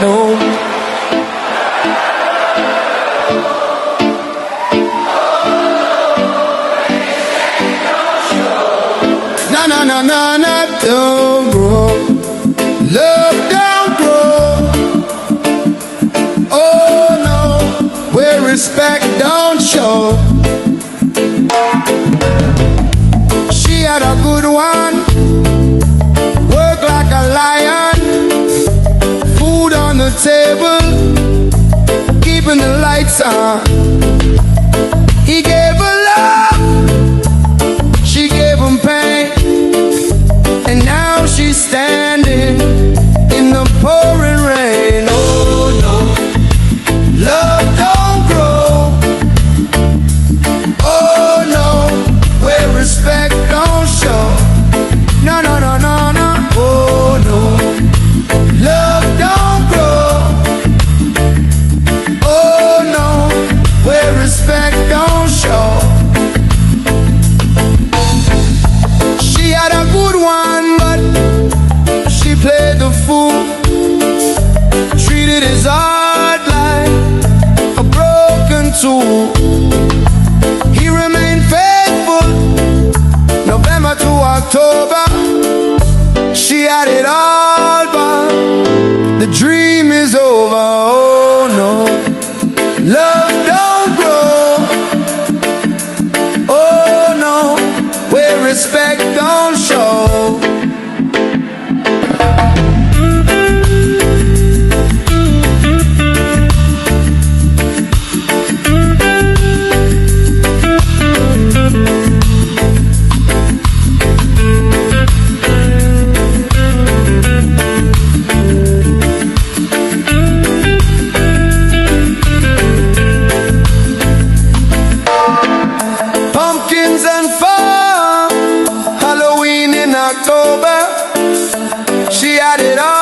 no. Na na na na na, don't grow. Love don't grow. Oh no, where respect don't show. She had a good one, work like a lion, food on the table, keeping the lights on. He gave her love, she gave him pain, and now she's standing in the pouring rain. Oh no, love don't grow. Oh no, where respect don't show. No, no, no, no, no. Oh no, love don't grow. Oh no, where respect don't show. She had a good one, but she played the fool, treated his heart like a broken tool. He remained faithful November to October. She had it all, but the dream is over. Oh no, love don't grow. Oh no, where respect don't show. Pumpkins and fun, Halloween in October. She had it all.